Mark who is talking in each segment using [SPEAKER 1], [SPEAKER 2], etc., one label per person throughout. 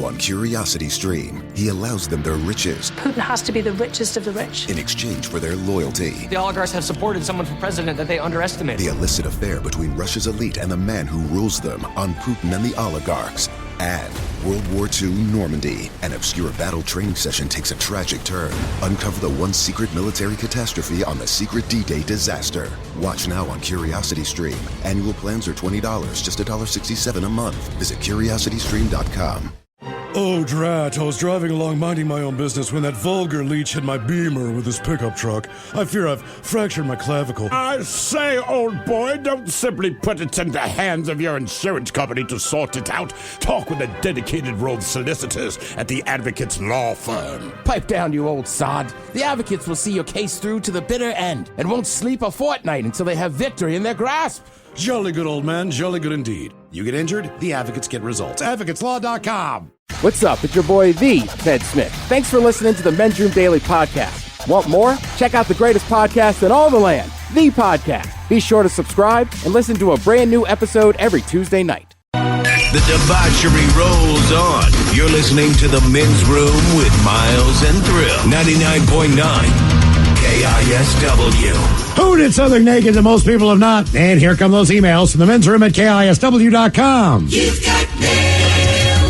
[SPEAKER 1] on Curiosity Stream. He allows them their riches
[SPEAKER 2] Putin has to be the richest of the rich.
[SPEAKER 1] in exchange for their loyalty.
[SPEAKER 3] The oligarchs have supported someone for president that they underestimate.
[SPEAKER 1] The illicit affair between Russia's elite and the man who rules them on Putin and the oligarchs. And World War II Normandy. An obscure battle training session takes a tragic turn. Uncover the one secret military catastrophe on the secret D-Day disaster. Watch now on Curiosity Stream. Annual plans are $20, just $1.67 a month. Visit CuriosityStream.com.
[SPEAKER 4] Oh, drat. I was driving along minding my own business when that vulgar leech hit my Beamer with his pickup truck. I fear I've fractured my clavicle.
[SPEAKER 5] I say, old boy, don't simply put it in the hands of your insurance company to sort it out. Talk with the dedicated row of solicitors at the Advocates Law Firm.
[SPEAKER 6] Pipe down, you old sod. The Advocates will see your case through to the bitter end and won't sleep a fortnight until they have victory in their grasp.
[SPEAKER 4] Jolly good, old man. Jolly good indeed. You get injured, the Advocates get results. AdvocatesLaw.com.
[SPEAKER 6] What's up? It's your boy, the Ted Smith. Thanks for listening to the Men's Room Daily Podcast. Want more? Check out the greatest podcast in all the land, The Podcast. Be sure to subscribe and listen to a brand new episode every Tuesday night.
[SPEAKER 7] The debauchery rolls on. You're listening to the Men's Room with Miles and Thrill. 99.9 KISW.
[SPEAKER 8] Who did Southern naked that most people have not? And here come those emails from the men's room at KISW.com.
[SPEAKER 9] You've got mail.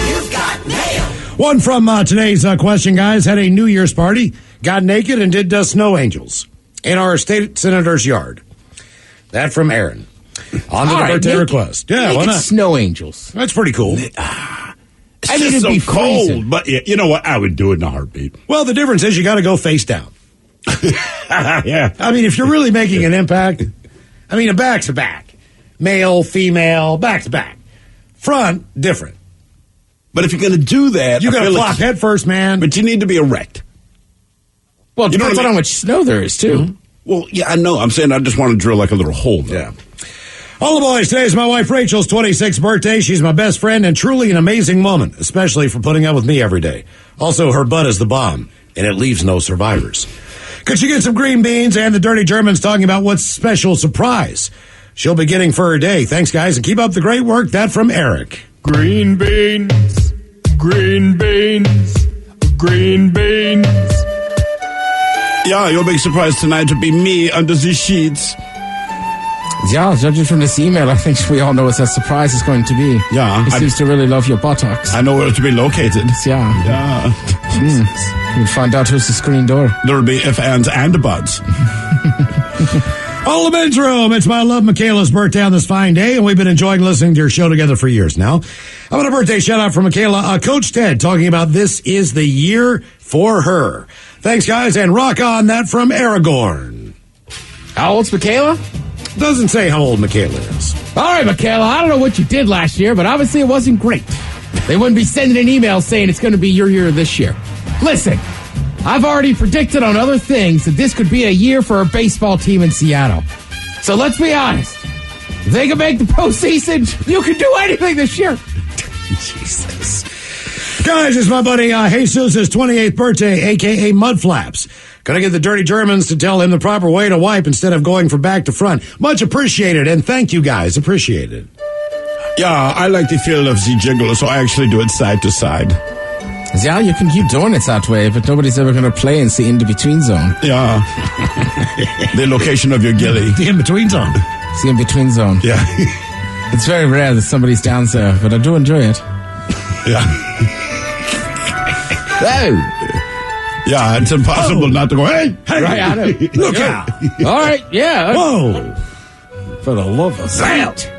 [SPEAKER 9] You've got mail.
[SPEAKER 8] One from today's question, guys. Had a New Year's party, got naked, and did snow angels in our state senator's yard. That from Aaron. On to the birthday request. Yeah, why not?
[SPEAKER 6] Snow angels.
[SPEAKER 8] That's pretty cool.
[SPEAKER 5] It's just so cold, but you know what? I would do it in a heartbeat.
[SPEAKER 8] Well, the difference is you got to go face down.
[SPEAKER 5] Yeah.
[SPEAKER 8] I mean, if you're really making an impact, I mean, a back to back. Male, female, back to back. Front, different.
[SPEAKER 5] But if you're going to do that,
[SPEAKER 8] You got to flop head first, man.
[SPEAKER 5] But you need to be erect.
[SPEAKER 6] Well, it
[SPEAKER 5] You know
[SPEAKER 6] depends
[SPEAKER 5] what I
[SPEAKER 6] on
[SPEAKER 5] mean?
[SPEAKER 6] how much snow there is, too.
[SPEAKER 5] Mm-hmm. Well, yeah, I know. I'm saying I just want to drill like a little hole, though.
[SPEAKER 8] Yeah. All the boys, today's my wife Rachel's 26th birthday. She's my best friend and truly an amazing woman, especially for putting up with me every day. Also, her butt is the bomb, and it leaves no survivors. Could she get some green beans and the dirty Germans talking about what special surprise she'll be getting for her day? Thanks, guys, and keep up the great work. That from Eric.
[SPEAKER 10] Green beans, green beans, green beans.
[SPEAKER 5] Yeah, your big surprise tonight would be me under the sheets.
[SPEAKER 6] Yeah, judging from this email, I think we all know what that surprise is going to be.
[SPEAKER 5] Yeah.
[SPEAKER 6] He seems to really love your buttocks.
[SPEAKER 5] I know where to be located.
[SPEAKER 6] Yeah.
[SPEAKER 5] Yeah.
[SPEAKER 6] We'll find out who's the screen door.
[SPEAKER 5] There'll be if, ands, and buds.
[SPEAKER 8] All the men's room. It's my love Michaela's birthday on this fine day, and we've been enjoying listening to your show together for years now. I want a birthday shout out for Michaela. Coach Ted talking about this is the year for her. Thanks, guys, and rock on. That from Aragorn.
[SPEAKER 6] How old's Michaela?
[SPEAKER 8] Doesn't say how old Michaela is.
[SPEAKER 6] All right, Michaela, I don't know what you did last year, but obviously it wasn't great. They wouldn't be sending an email saying it's going to be your year this year. Listen, I've already predicted on other things that this could be a year for a baseball team in Seattle. So let's be honest. If they can make the postseason, you can do anything this year.
[SPEAKER 8] Jesus. Guys, it's my buddy Jesus' 28th birthday, a.k.a. Mudflaps. Gonna get the dirty Germans to tell him the proper way to wipe instead of going from back to front. Much appreciated, and thank you guys. Appreciate it.
[SPEAKER 5] Yeah, I like the feel of the jiggle, so I actually do it side to side.
[SPEAKER 6] Yeah, you can keep doing it that way, but nobody's ever going to play in the in-between zone.
[SPEAKER 5] Yeah. The location of your gilly.
[SPEAKER 8] The in-between zone.
[SPEAKER 6] It's the in-between zone.
[SPEAKER 5] Yeah.
[SPEAKER 6] It's very rare that somebody's down there, but I do enjoy it.
[SPEAKER 5] Yeah.
[SPEAKER 6] Oh!
[SPEAKER 5] Yeah, it's impossible not to go, hey,
[SPEAKER 6] right, I know.
[SPEAKER 8] Look out.
[SPEAKER 6] All right, yeah.
[SPEAKER 8] Whoa.
[SPEAKER 6] For the love of
[SPEAKER 5] Zalt.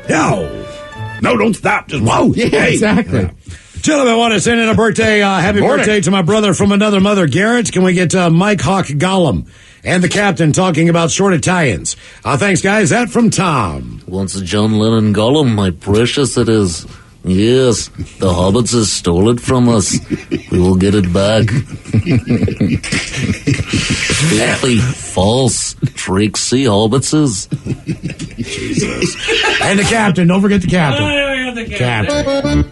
[SPEAKER 5] No, don't stop. Just whoa.
[SPEAKER 6] Yeah,
[SPEAKER 5] hey.
[SPEAKER 6] exactly.
[SPEAKER 8] Yeah. Gentlemen, I want to send in a birthday, happy birthday to my brother from another mother, Garrett. Can we get Mike Hawk Gollum and the captain talking about short Italians? Thanks, guys. That from Tom.
[SPEAKER 11] Once a John Lennon Gollum, my precious it is. Yes, the hobbits has stole it from us. We will get it back. Filthy, false, tricksy hobbitses.
[SPEAKER 8] Jesus. And the captain. Don't forget the captain. Captain.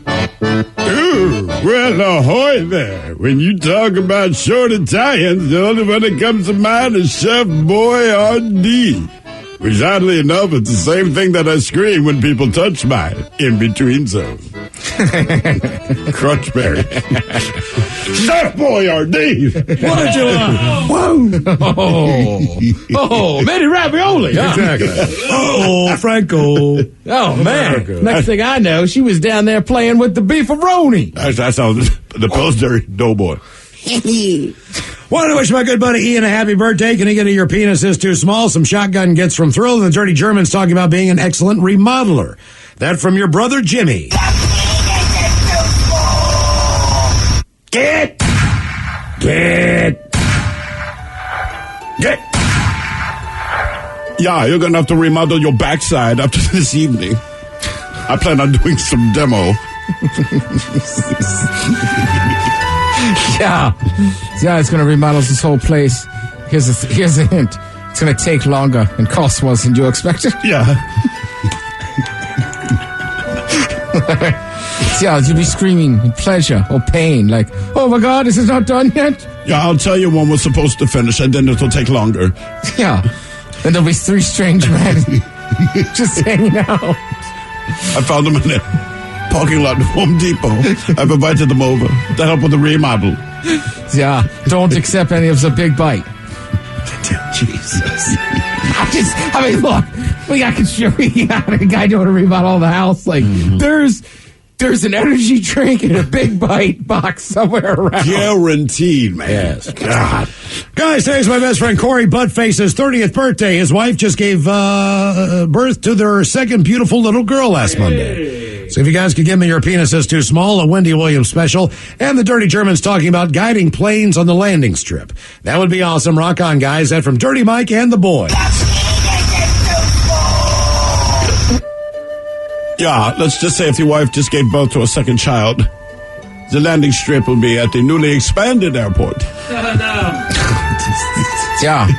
[SPEAKER 5] Ooh, well, ahoy there. When you talk about short Italians, the only one that comes to mind is Chef Boyardee. Which, oddly enough, it's the same thing that I scream when people touch my in-between zone. Crunchberry. Chef Boyardee.
[SPEAKER 8] What did you
[SPEAKER 6] Oh, made it ravioli. Huh?
[SPEAKER 8] Exactly. Oh, Franco.
[SPEAKER 6] Oh, man. Next thing I know, she was down there playing with the beefaroni.
[SPEAKER 5] That sounds the Pillsbury Doughboy.
[SPEAKER 8] Want to wish my good buddy Ian a happy birthday. Can he get a your penis is too small? Some shotgun gets from Thrill, and the Dirty German's talking about being an excellent remodeler. That from your brother Jimmy. Get.
[SPEAKER 5] Yeah, you're going to have to remodel your backside after this evening. I plan on doing some demo.
[SPEAKER 6] Yeah, it's going to remodel this whole place. Here's a hint. It's going to take longer and cost more than you expected.
[SPEAKER 5] Yeah.
[SPEAKER 6] Yeah, you'll be screaming in pleasure or pain, like, oh my God, this is not done yet.
[SPEAKER 5] Yeah, I'll tell you when we're supposed to finish, and then it'll take longer.
[SPEAKER 6] Yeah, and there'll be 3 strange men just hanging out.
[SPEAKER 5] I found them in the parking lot of Home Depot. I've invited them over to help with the remodel.
[SPEAKER 6] Yeah, don't accept any of the big bite.
[SPEAKER 8] Jesus.
[SPEAKER 6] I mean, look, we got a guy doing a remodel of the house. Like, there's an energy drink and a big bite box somewhere around.
[SPEAKER 5] Guaranteed, man.
[SPEAKER 8] Yes. God. Guys, today's my best friend Corey Buttface's 30th birthday. His wife just gave birth to their second beautiful little girl last Monday. So if you guys could give me your penis is too small, a Wendy Williams special, and the Dirty Germans talking about guiding planes on the landing strip. That would be awesome. Rock on, guys. That from Dirty Mike and the boy.
[SPEAKER 5] Yeah, let's just say if your wife just gave birth to a second child, the landing strip will be at the newly expanded airport.
[SPEAKER 6] Yeah,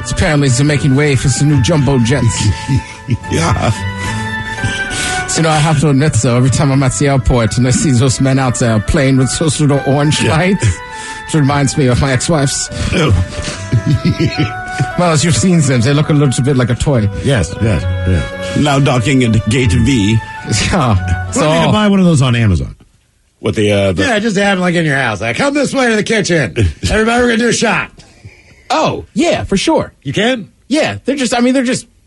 [SPEAKER 6] it's apparently they're making way for some new jumbo jets.
[SPEAKER 5] Yeah.
[SPEAKER 6] So, I have to admit, though, every time I'm at the airport and I see those men out there playing with those little orange lights, it reminds me of my ex-wife's. Well, as you've seen them, they look a little bit like a toy.
[SPEAKER 8] Yes.
[SPEAKER 5] Now docking at Gate V.
[SPEAKER 6] Yeah.
[SPEAKER 8] So you can buy one of those on Amazon.
[SPEAKER 5] With the
[SPEAKER 8] yeah, just to have them like in your house. Like, come this way to the kitchen. Everybody, we're gonna do a shot.
[SPEAKER 6] Oh, yeah, for sure.
[SPEAKER 8] You can?
[SPEAKER 6] Yeah, they're just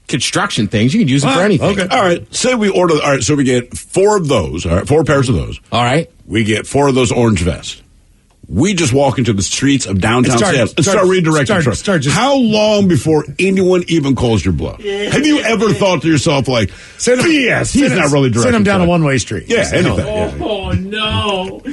[SPEAKER 6] construction things. You can use them for anything.
[SPEAKER 5] Okay. All right. Say we order. All right. So we get 4 of those. All right. 4 pairs of those.
[SPEAKER 6] All right.
[SPEAKER 5] We get 4 of those orange vests. We just walk into the streets of downtown Seattle and start redirecting trucks. How long before anyone even calls your bluff? Yeah. Have you ever thought to yourself, like, BS, he's not really directing?
[SPEAKER 8] Send him down a one-way street.
[SPEAKER 5] Yeah, anything.
[SPEAKER 10] Oh, no.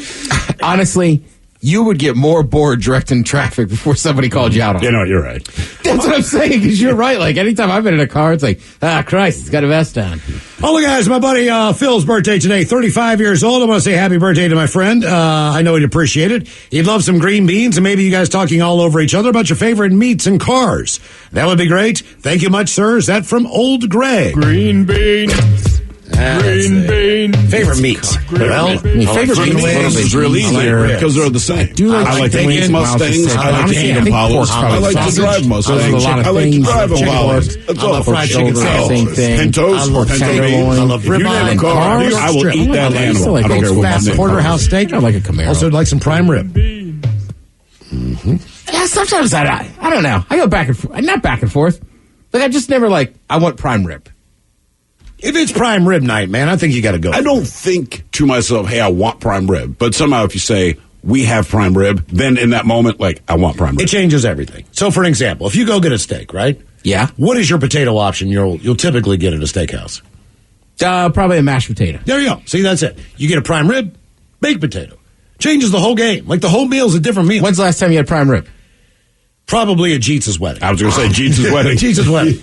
[SPEAKER 6] Honestly, you would get more bored directing traffic before somebody called you out on it.
[SPEAKER 5] You know, you're right.
[SPEAKER 6] That's what I'm saying, because you're right. Like, anytime I've been in a car, it's like, Christ, it's got a vest on.
[SPEAKER 8] Oh, guys, my buddy Phil's birthday today, 35 years old. I want to say happy birthday to my friend. I know he'd appreciate it. He'd love some green beans, and maybe you guys talking all over each other about your favorite meats and cars. That would be great. Thank you much, sir. Is that from Old Greg?
[SPEAKER 10] Green beans. Green beans.
[SPEAKER 8] Favorite meat? Well,
[SPEAKER 6] favorite meat
[SPEAKER 5] is real easy because they're the same.
[SPEAKER 6] I
[SPEAKER 5] like to eat Mustangs. I like to eat Impalas. I like to drive Mustangs. I like to drive Impalas.
[SPEAKER 8] I love fried chicken sandwich.
[SPEAKER 5] Pintos.
[SPEAKER 8] I love tenderloin. I love ribeye.
[SPEAKER 5] Cars. I will eat that animal. I don't care what my name is.
[SPEAKER 8] Porterhouse steak.
[SPEAKER 6] I like a Camaro.
[SPEAKER 8] Also like some prime rib.
[SPEAKER 6] Yeah, sometimes I don't know. I go back and forth. Not back and forth. Like, I just never I want prime rib.
[SPEAKER 8] If it's prime rib night, man, I think you got to go.
[SPEAKER 5] I don't think to myself, hey, I want prime rib. But somehow if you say, we have prime rib, then in that moment, I want prime rib.
[SPEAKER 8] It changes everything. So, for an example, if you go get a steak, right?
[SPEAKER 6] Yeah.
[SPEAKER 8] What is your potato option you'll typically get at a steakhouse?
[SPEAKER 6] Probably a mashed potato.
[SPEAKER 8] There you go. See, that's it. You get a prime rib, baked potato. Changes the whole game. Like, the whole meal's a different meal.
[SPEAKER 6] When's the last time you had prime rib?
[SPEAKER 8] Probably at Jeets' wedding.
[SPEAKER 5] I was going to say Jeets' wedding.
[SPEAKER 8] Jeets' wedding.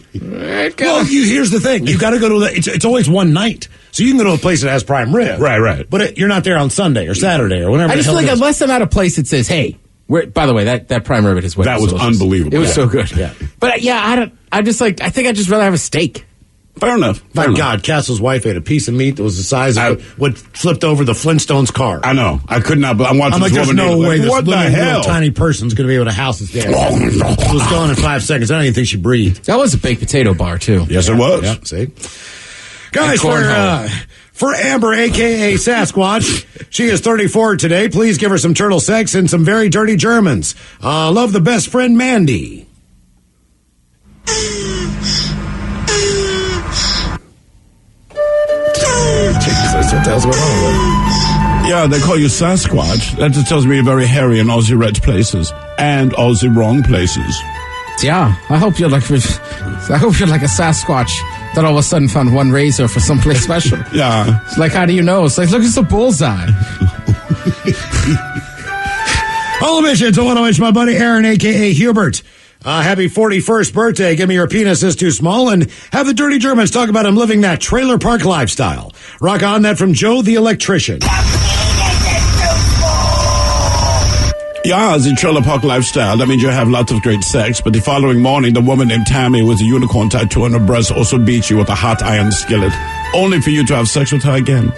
[SPEAKER 8] Well, here's the thing. You got to go to it's always one night. So you can go to a place that has prime rib.
[SPEAKER 5] Right.
[SPEAKER 8] But you're not there on Sunday or Saturday or whenever.
[SPEAKER 6] I just feel like unless I'm at a place that says, hey, by the way, that prime rib at his wedding.
[SPEAKER 5] That was unbelievable.
[SPEAKER 6] It was so good.
[SPEAKER 8] Yeah.
[SPEAKER 6] But I think I'd just rather have a steak.
[SPEAKER 5] Fair enough.
[SPEAKER 8] My God, Castle's wife ate a piece of meat that was the size of what flipped over the Flintstones car.
[SPEAKER 5] I know. I could not. But I'm watching this woman.
[SPEAKER 8] There's no way this
[SPEAKER 5] what the hell?
[SPEAKER 8] little tiny person's going to be able to house this damn. It was gone in 5 seconds. I don't even think she breathed.
[SPEAKER 6] That was a baked potato bar too.
[SPEAKER 5] Yes, it was.
[SPEAKER 8] Yeah, see, guys, for Amber, a.k.a. Sasquatch. She is 34 today. Please give her some turtle sex and some very dirty Germans. Love the best friend, Mandy. Jesus, what the hell's going on with that?
[SPEAKER 5] Yeah, they call you Sasquatch. That just tells me you're very hairy in all the right places and all the wrong places.
[SPEAKER 6] Yeah, I hope you're like a Sasquatch that all of a sudden found one razor for someplace special.
[SPEAKER 5] Yeah.
[SPEAKER 6] It's like, how do you know? It's like, look, it's a bullseye.
[SPEAKER 8] All emissions, I want to wish my buddy Aaron, a.k.a. Hubert, happy 41st birthday. Give me your penis is too small, and have the dirty Germans talk about him living that trailer park lifestyle. Rock on, that from Joe the electrician.
[SPEAKER 5] Yeah, the trailer park lifestyle. That means you have lots of great sex, but the following morning, the woman named Tammy with a unicorn tattoo on her breast also beats you with a hot iron skillet, only for you to have sex with her again.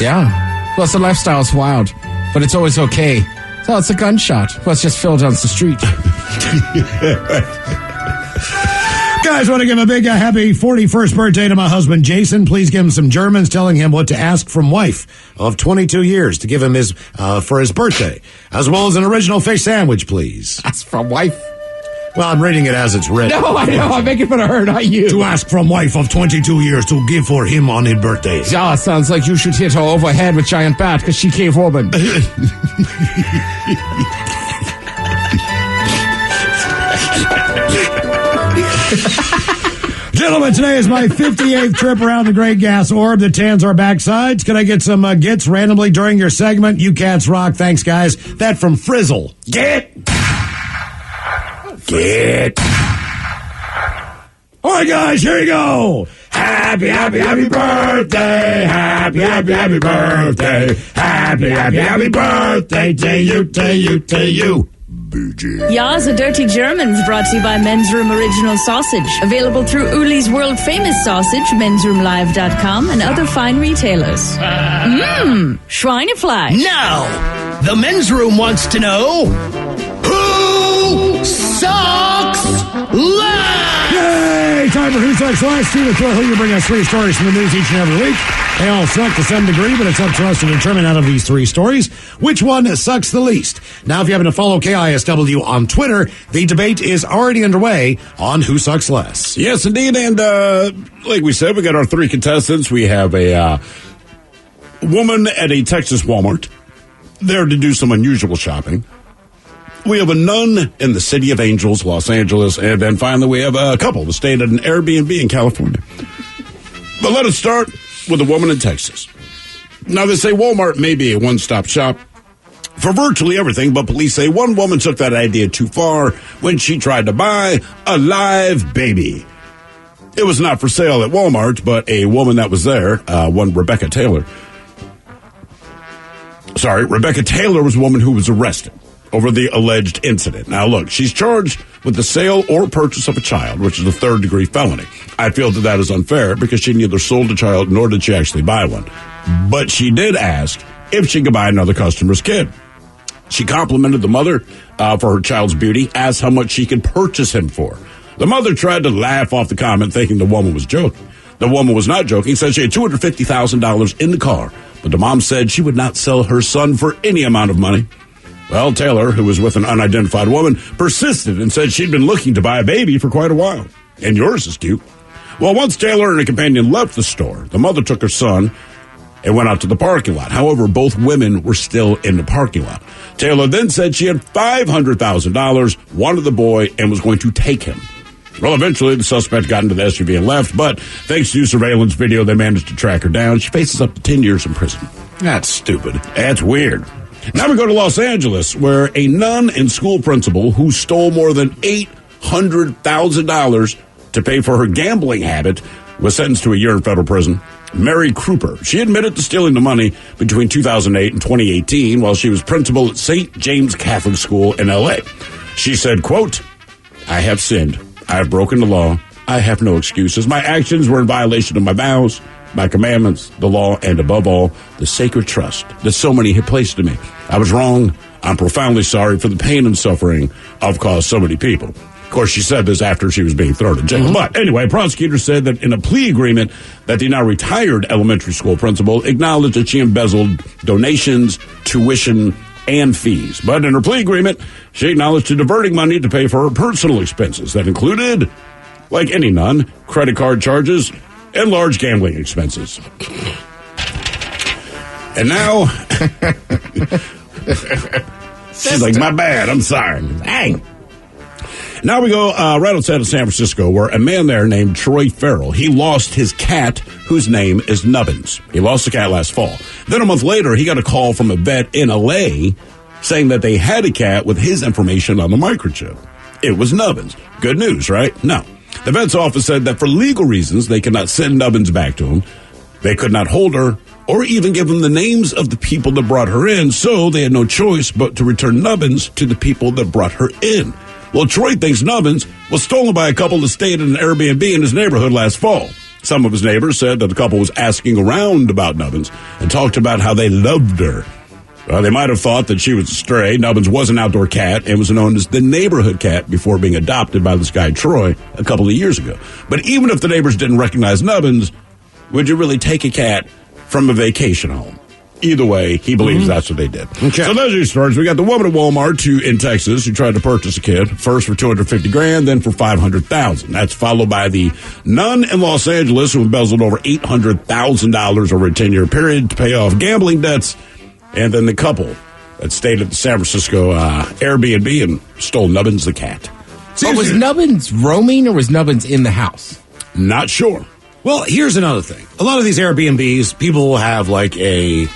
[SPEAKER 6] Yeah. Well, the lifestyle's wild, but it's always okay. So it's a gunshot. Well, it's just Phil down the street.
[SPEAKER 8] Guys, want to give a big happy 41st birthday to my husband, Jason. Please give him some Germans telling him what to ask from wife of 22 years to give him his for his birthday, as well as an original fish sandwich, please.
[SPEAKER 6] Ask from wife?
[SPEAKER 8] Well, I'm reading it as it's written.
[SPEAKER 6] No, I know. I'm making fun of her, not you.
[SPEAKER 8] To ask from wife of 22 years to give for him on his birthday.
[SPEAKER 6] Yeah, sounds like you should hit her over head with giant bat because she cave woman.
[SPEAKER 8] Gentlemen, today is my 58th trip around the Great Gas Orb that tans our backsides. Can I get some gets randomly during your segment? You cats rock. Thanks, guys. That from Frizzle. Get. All right, guys, here you go. Happy, happy, happy birthday. Happy, happy, happy birthday. Happy, happy, happy birthday to you, to you, to you.
[SPEAKER 12] Ya's a Dirty Germans brought to you by Men's Room Original Sausage. Available through Uli's World Famous Sausage, mensroomlive.com, and other fine retailers. Schweinefleisch.
[SPEAKER 13] Now, the Men's Room wants to know, who sucks last?
[SPEAKER 8] Yay! Time for Who Sucks Last. Steve Thrill, you bring us 3 stories from the news each and every week. They all suck to some degree, but it's up to us to determine out of these 3 stories which one sucks the least. Now, if you happen to follow KISW on Twitter, the debate is already underway on Who Sucks Less.
[SPEAKER 5] Yes, indeed. And like we said, we got our 3 contestants. We have a woman at a Texas Walmart there to do some unusual shopping. We have a nun in the City of Angels, Los Angeles. And then finally, we have a couple that stayed at an Airbnb in California. But let us start with a woman in Texas. Now, they say Walmart may be a one-stop shop for virtually everything, but police say one woman took that idea too far when she tried to buy a live baby. It was not for sale at Walmart, but a woman that was there, Rebecca Taylor was a woman who was arrested over the alleged incident. Now, look, she's charged with the sale or purchase of a child, which is a 3rd-degree felony. I feel that is unfair because she neither sold a child nor did she actually buy one. But she did ask if she could buy another customer's kid. She complimented the mother for her child's beauty, asked how much she could purchase him for. The mother tried to laugh off the comment, thinking the woman was joking. The woman was not joking, said she had $250,000 in the car, but the mom said she would not sell her son for any amount of money. Well, Taylor, who was with an unidentified woman, persisted and said she'd been looking to buy a baby for quite a while. And yours is cute. Well, once Taylor and a companion left the store, the mother took her son and went out to the parking lot. However, both women were still in the parking lot. Taylor then said she had $500,000, wanted the boy, and was going to take him. Well, eventually, the suspect got into the SUV and left, but thanks to surveillance video, they managed to track her down. She faces up to 10 years in prison. That's stupid. That's weird. Now we go to Los Angeles, where a nun and school principal who stole more than $800,000 to pay for her gambling habit was sentenced to a year in federal prison. Mary Kruper. She admitted to stealing the money between 2008 and 2018 while she was principal at St. James Catholic School in L.A. She said, quote, "I have sinned. I have broken the law. I have no excuses. My actions were in violation of my vows, my commandments, the law, and above all, the sacred trust that so many had placed in me. I was wrong. I'm profoundly sorry for the pain and suffering I've caused so many people." course, she said this after she was being thrown in jail. But anyway, prosecutors said that in a plea agreement that the now retired elementary school principal acknowledged that she embezzled donations, tuition, and fees. But in her plea agreement, she acknowledged to diverting money to pay for her personal expenses. That included, like any nun, credit card charges and large gambling expenses. And now, she's like, my bad, I'm sorry. Dang. Now we go right outside of San Francisco, where a man there named Troy Farrell, he lost his cat, whose name is Nubbins. He lost the cat last fall. Then a month later, he got a call from a vet in L.A. saying that they had a cat with his information on the microchip. It was Nubbins. Good news, right? No. The vet's office said that for legal reasons, they could not send Nubbins back to him. They could not hold her or even give him the names of the people that brought her in, so they had no choice but to return Nubbins to the people that brought her in. Well, Troy thinks Nubbins was stolen by a couple that stayed in an Airbnb in his neighborhood last fall. Some of his neighbors said that the couple was asking around about Nubbins and talked about how they loved her. They might have thought that she was a stray. Nubbins was an outdoor cat and was known as the neighborhood cat before being adopted by this guy Troy a couple of years ago. But even if the neighbors didn't recognize Nubbins, would you really take a cat from a vacation home? Either way, he believes that's what they did. Okay. So those are your stories. We got the woman at Walmart in Texas who tried to purchase a kid, first for $250,000, then for $500,000. That's followed by the nun in Los Angeles who embezzled over $800,000 over a 10-year period to pay off gambling debts, and then the couple that stayed at the San Francisco Airbnb and stole Nubbins the cat.
[SPEAKER 6] But was Nubbins roaming or was Nubbins in the house?
[SPEAKER 5] Not sure.
[SPEAKER 8] Well, here's another thing. A lot of these Airbnbs, people will have like a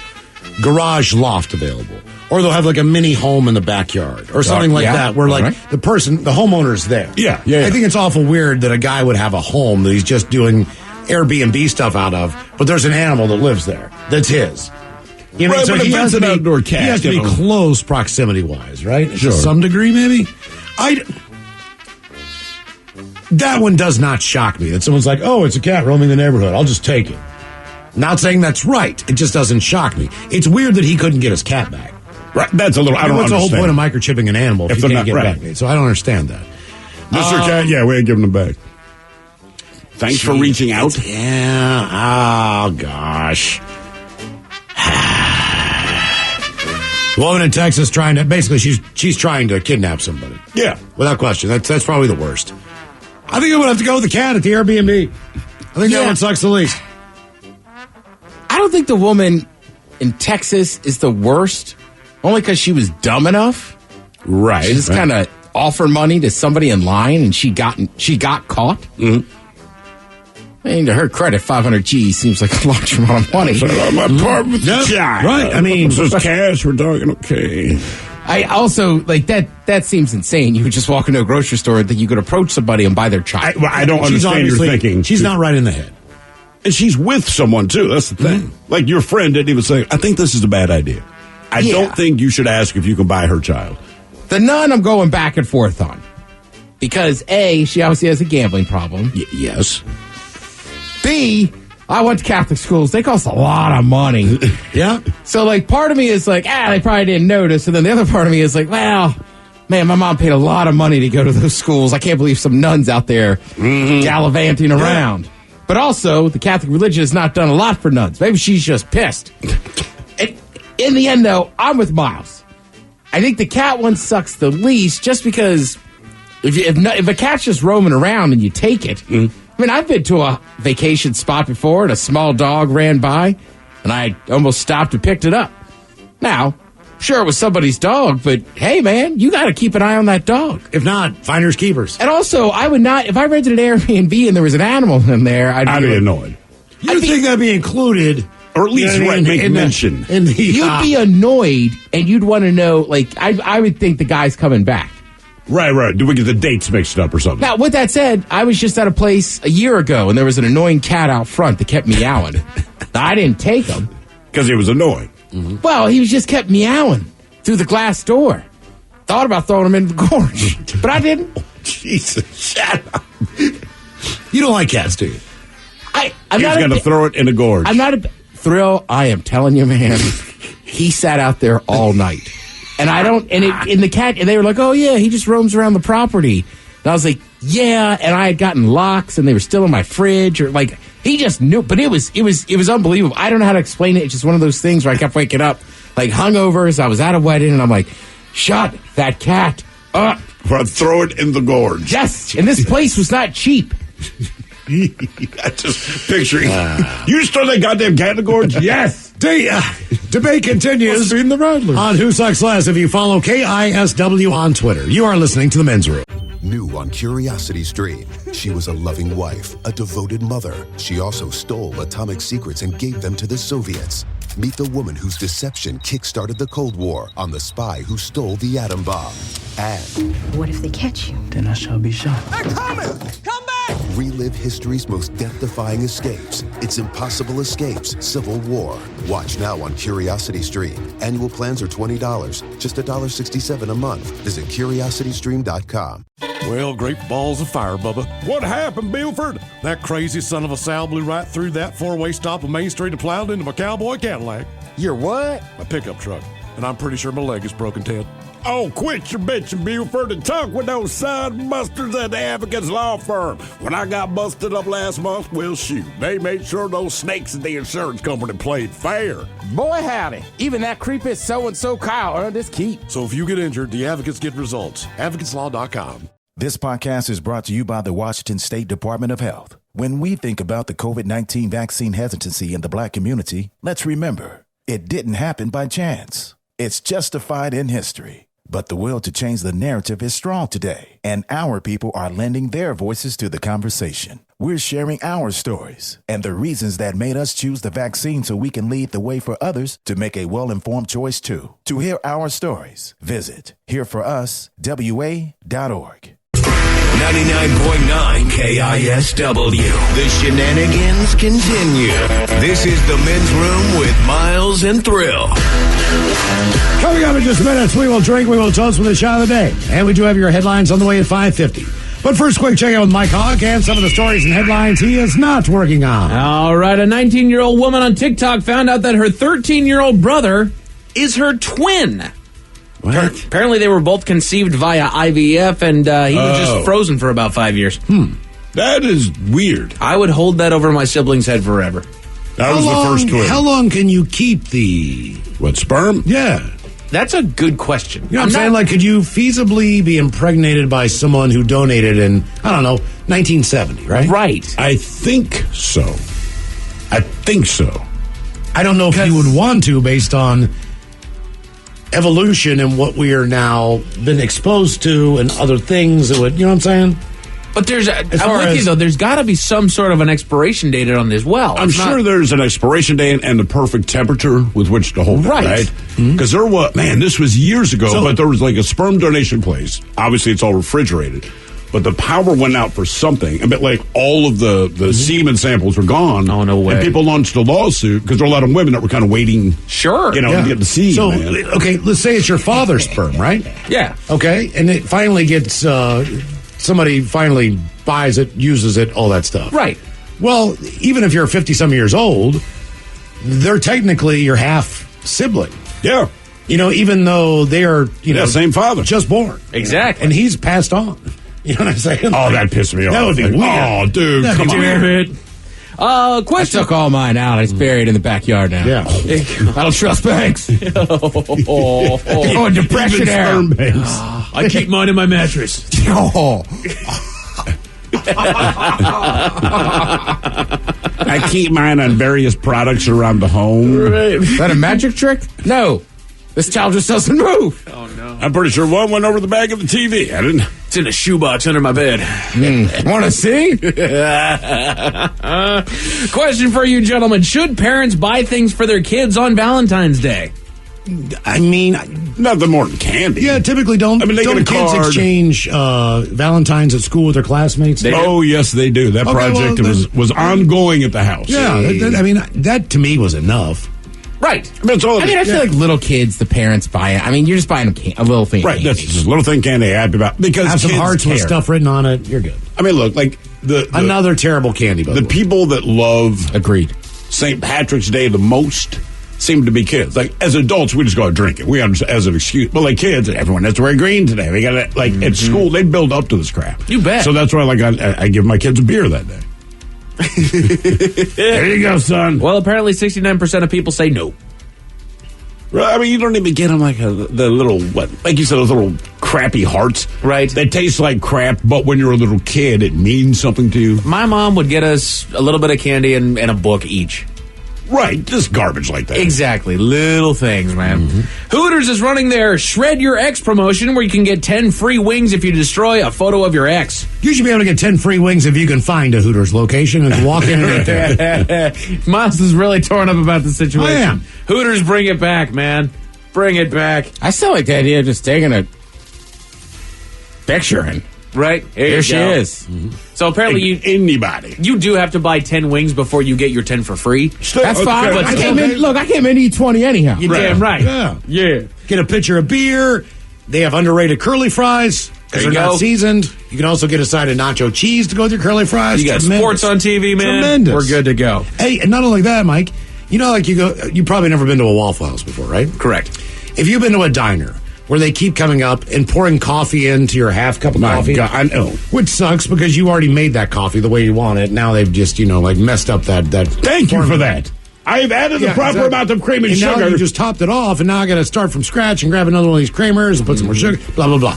[SPEAKER 8] garage loft available, or they'll have like a mini home in the backyard or something like that where like the homeowner's there.
[SPEAKER 5] Yeah.
[SPEAKER 8] I think it's awful weird that a guy would have a home that he's just doing Airbnb stuff out of, but there's an animal that lives there that's his. You know,
[SPEAKER 5] right,
[SPEAKER 8] so
[SPEAKER 5] but
[SPEAKER 8] he
[SPEAKER 5] if
[SPEAKER 8] has
[SPEAKER 5] it's
[SPEAKER 8] to
[SPEAKER 5] an
[SPEAKER 8] be,
[SPEAKER 5] outdoor cat,
[SPEAKER 8] he has to be close proximity wise, right?
[SPEAKER 5] Sure.
[SPEAKER 8] To some degree, maybe. That one does not shock me. That someone's like, oh, it's a cat roaming the neighborhood. I'll just take it. Not saying that's right. It just doesn't shock me. It's weird that he couldn't get his cat back.
[SPEAKER 5] Right. That's a little, I don't
[SPEAKER 8] What's
[SPEAKER 5] understand.
[SPEAKER 8] the whole point of microchipping an animal if you can't get
[SPEAKER 5] right.
[SPEAKER 8] back? So I don't understand that.
[SPEAKER 5] Mr. Cat, we ain't giving him back. Thanks for reaching out.
[SPEAKER 8] Yeah. Oh, gosh. The woman in Texas trying to, basically, she's trying to kidnap somebody.
[SPEAKER 5] Yeah.
[SPEAKER 8] Without question. That's probably the worst. I think I would have to go with the cat at the Airbnb. I think that one sucks the least.
[SPEAKER 6] I don't think the woman in Texas is the worst, only because she was dumb enough.
[SPEAKER 5] Right.
[SPEAKER 6] She just kind of offered money to somebody in line, and she got caught.
[SPEAKER 5] Mm-hmm.
[SPEAKER 6] I mean, to her credit, 500 G seems like a large amount of money.
[SPEAKER 5] So I'm a part with the child.
[SPEAKER 8] Right. I mean,
[SPEAKER 5] this is cash. We're talking okay.
[SPEAKER 6] I also, like, that seems insane. You would just walk into a grocery store and think you could approach somebody and buy their child.
[SPEAKER 5] I don't understand your thinking.
[SPEAKER 8] She's not right in the head.
[SPEAKER 5] And she's with someone, too. That's the thing. Like, your friend didn't even say, I think this is a bad idea. I don't think you should ask if you can buy her child.
[SPEAKER 6] The nun I'm going back and forth on. Because, A, she obviously has a gambling problem.
[SPEAKER 5] Yes.
[SPEAKER 6] B, I went to Catholic schools. They cost a lot of money.
[SPEAKER 8] Yeah.
[SPEAKER 6] So, like, part of me is like, they probably didn't notice. And then the other part of me is like, well, man, my mom paid a lot of money to go to those schools. I can't believe some nuns out there gallivanting around. But also, the Catholic religion has not done a lot for nuns. Maybe she's just pissed. In the end, though, I'm with Miles. I think the cat one sucks the least just because if a cat's just roaming around and you take it, I mean, I've been to a vacation spot before and a small dog ran by and I almost stopped and picked it up. Now, sure, it was somebody's dog, but hey, man, you got to keep an eye on that dog.
[SPEAKER 8] If not, finders keepers.
[SPEAKER 6] And also, I would not, if I rented an Airbnb and there was an animal in there, I'd be
[SPEAKER 5] annoyed.
[SPEAKER 8] You'd think that'd be included.
[SPEAKER 5] Or at least make mention.
[SPEAKER 6] You'd be annoyed and you'd want to know, like, I would think the guy's coming back.
[SPEAKER 5] Right. Do we get the dates mixed up or something?
[SPEAKER 6] Now, with that said, I was just at a place a year ago and there was an annoying cat out front that kept meowing. Now, I didn't take him.
[SPEAKER 5] Because he was annoying.
[SPEAKER 6] Mm-hmm. Well, he was just kept meowing through the glass door. Thought about throwing him into the gorge, but I didn't.
[SPEAKER 5] Oh, Jesus, shut up.
[SPEAKER 8] You don't like cats, do you?
[SPEAKER 6] I'm
[SPEAKER 5] He's going to throw it in the gorge.
[SPEAKER 6] I'm not a Thrill. I am telling you, man. He sat out there all night, and I don't. And the cat. And they were like, "Oh yeah, he just roams around the property." And I was like, yeah, and I had gotten locks and they were still in my fridge, or like, he just knew. But it was unbelievable. I don't know how to explain it. It's just one of those things where I kept waking up like hungovers. I was at a wedding and I'm like, shut that cat up.
[SPEAKER 5] Throw it in the gorge.
[SPEAKER 6] Yes, and this place was not cheap.
[SPEAKER 5] I just picturing you stole that goddamn cat in the gorge. Yes.
[SPEAKER 8] Debate continues
[SPEAKER 6] in the Radler
[SPEAKER 8] on Who Sucks Less. If you follow KISW on Twitter, you are listening to the Men's Room.
[SPEAKER 1] New on Curiosity Stream, she was a loving wife, a devoted mother. She also stole atomic secrets and gave them to the Soviets. Meet the woman whose deception kick-started the Cold War on the spy who stole the atom bomb. And
[SPEAKER 14] what if they catch you?
[SPEAKER 15] Then I shall be shot.
[SPEAKER 9] They're coming! Come back!
[SPEAKER 1] relive history's most death-defying escapes. It's Impossible Escapes, Civil War. Watch now on Curiosity Stream. Annual plans are $20, just $1.67 a month. Visit CuriosityStream.com.
[SPEAKER 4] Well, great balls of fire, Bubba. What happened, Buford? That crazy son of a Sal blew right through that four-way stop on Main Street and plowed into my cowboy Cadillac.
[SPEAKER 16] Your what?
[SPEAKER 4] My pickup truck. And I'm pretty sure my leg is broken, Ted.
[SPEAKER 10] Oh, quit your bitching, Buford, and talk with those side busters at the Advocates Law Firm. When I got busted up last month, well, shoot, they made sure those snakes at the insurance company played fair.
[SPEAKER 16] Boy, howdy. Even that creepy so-and-so Kyle earned his keep.
[SPEAKER 4] So if you get injured, the advocates get results. AdvocatesLaw.com.
[SPEAKER 17] This podcast is brought to you by the Washington State Department of Health. When we think about the COVID-19 vaccine hesitancy in the Black community, let's remember, it didn't happen by chance. It's justified in history. But the will to change the narrative is strong today, and our people are lending their voices to the conversation. We're sharing our stories and the reasons that made us choose the vaccine so we can lead the way for others to make a well-informed choice too. To hear our stories, visit hereforuswa.org.
[SPEAKER 7] 99.9 KISW. The shenanigans continue. This is the Men's Room with Miles and Thrill.
[SPEAKER 8] Coming up in just minutes, we will drink, we will toast with a shot of the day. And we do have your headlines on the way at 5:50. But first, quick check out with Mike Hawk and some of the stories and headlines he is not working on.
[SPEAKER 18] All right, a 19-year-old woman on TikTok found out that her 13-year-old brother is her twin.
[SPEAKER 5] What?
[SPEAKER 18] Apparently, they were both conceived via IVF, and he was just frozen for about 5 years.
[SPEAKER 5] That is weird.
[SPEAKER 18] I would hold that over my sibling's head forever.
[SPEAKER 5] That was the first twin.
[SPEAKER 8] How long can you keep the...
[SPEAKER 5] What, sperm?
[SPEAKER 8] Yeah.
[SPEAKER 18] That's a good question.
[SPEAKER 8] You know what I'm saying? Like, could you feasibly be impregnated by someone who donated in, I don't know, 1970, right?
[SPEAKER 18] Right.
[SPEAKER 5] I think so. I
[SPEAKER 8] don't know if you would want to based on evolution and what we are now been exposed to and other things that would, you know what I'm saying?
[SPEAKER 18] But I'm with you, though. There's got to be some sort of an expiration date on it as well.
[SPEAKER 5] I'm sure there's an expiration date and the perfect temperature with which to hold it, right? Because there was, this was years ago, but there was like a sperm donation place. Obviously, it's all refrigerated. But the power went out for something. A bit like all of the semen samples were gone.
[SPEAKER 18] Oh, no way.
[SPEAKER 5] And people launched a lawsuit because there were a lot of women that were kind of waiting.
[SPEAKER 18] Sure.
[SPEAKER 5] To get the seed.
[SPEAKER 8] So,
[SPEAKER 5] man.
[SPEAKER 8] okay, let's say it's your father's sperm, right?
[SPEAKER 18] Yeah.
[SPEAKER 8] Okay, and it finally gets, somebody finally buys it, uses it, all that stuff.
[SPEAKER 18] Right.
[SPEAKER 8] Well, even if you're 50-some years old, they're technically your half-sibling.
[SPEAKER 5] Yeah.
[SPEAKER 8] You know, even though they are,
[SPEAKER 5] same father.
[SPEAKER 8] Just born.
[SPEAKER 18] Exactly.
[SPEAKER 8] And he's passed on. You know what I'm saying?
[SPEAKER 5] Oh, that pissed me off.
[SPEAKER 8] That would be weird.
[SPEAKER 5] Oh, dude, come on.
[SPEAKER 18] It. Question.
[SPEAKER 6] I took all mine out. It's buried in the backyard now.
[SPEAKER 8] Yeah.
[SPEAKER 6] I don't trust banks. Oh, depression era.
[SPEAKER 18] I keep mine in my mattress.
[SPEAKER 5] I keep mine on various products around the home.
[SPEAKER 6] Right. Is that a magic trick? No. This child just doesn't move.
[SPEAKER 18] Oh, no.
[SPEAKER 5] I'm pretty sure one went over the back of the TV. I didn't.
[SPEAKER 18] It's in a shoebox under my bed.
[SPEAKER 6] Want to see?
[SPEAKER 18] Question for you, gentlemen. Should parents buy things for their kids on Valentine's Day?
[SPEAKER 8] I mean,
[SPEAKER 5] nothing more than candy.
[SPEAKER 8] Yeah, typically don't kids exchange Valentines at school with their classmates?
[SPEAKER 5] Yes, they do. That project was ongoing at the house.
[SPEAKER 8] Yeah, that to me was enough.
[SPEAKER 18] Right.
[SPEAKER 6] I feel like little kids, the parents buy it. I mean, you're just buying them a little thing.
[SPEAKER 5] Right, that's just a little thing candy happy about. Because
[SPEAKER 8] have some hearts with stuff written on it, you're good.
[SPEAKER 5] I mean, look, like
[SPEAKER 8] another terrible candy, by the way.
[SPEAKER 5] people that love
[SPEAKER 6] Agreed.
[SPEAKER 5] St. Patrick's Day the most seem to be kids. Like, as adults, we just go out drinking. We understand as an excuse. But like kids, everyone has to wear green today. We got to, like, at school, they build up to this crap.
[SPEAKER 18] You bet.
[SPEAKER 5] So that's why, like, I give my kids a beer that day. There you go, son.
[SPEAKER 18] Well, apparently 69% of people say no.
[SPEAKER 5] I mean, you don't even get them like the little, like you said, those little crappy hearts.
[SPEAKER 18] Right.
[SPEAKER 5] They taste like crap, but when you're a little kid, it means something to you.
[SPEAKER 18] My mom would get us a little bit of candy and a book each.
[SPEAKER 5] Right, just garbage like that.
[SPEAKER 18] Exactly. Little things, man. Hooters is running their Shred Your Ex promotion where you can get 10 free wings if you destroy a photo of your ex.
[SPEAKER 8] You should be able to get 10 free wings if you can find a Hooters location and walk in and get there.
[SPEAKER 18] Miles is really torn up about the situation.
[SPEAKER 8] I am.
[SPEAKER 18] Hooters, bring it back, man. Bring it back.
[SPEAKER 6] I still like the idea of just taking a picture and
[SPEAKER 18] right
[SPEAKER 6] here she is.
[SPEAKER 18] So apparently,
[SPEAKER 5] anybody
[SPEAKER 18] you do have to buy 10 wings before you get your 10 for free.
[SPEAKER 6] That's fine.
[SPEAKER 18] But
[SPEAKER 6] I came in to eat 20 anyhow.
[SPEAKER 18] You're damn right.
[SPEAKER 8] Yeah. Get a pitcher of beer. They have underrated curly fries because they're not seasoned. You can also get a side of nacho cheese to go with your curly fries.
[SPEAKER 18] You got sports on TV, man.
[SPEAKER 8] Tremendous.
[SPEAKER 18] We're good to go.
[SPEAKER 8] Hey, and not only that, Mike, you know, like you probably never been to a Waffle House before, right?
[SPEAKER 18] Correct.
[SPEAKER 8] If you've been to a diner where they keep coming up and pouring coffee into your half cup of coffee.
[SPEAKER 5] God, I know.
[SPEAKER 8] Which sucks because you already made that coffee the way you want it. Now they've just, like messed up that.
[SPEAKER 5] Thank you for that. I have added the proper amount of cream and sugar.
[SPEAKER 8] Now you just topped it off, and now I got to start from scratch and grab another one of these creamers and put some more sugar, blah, blah, blah.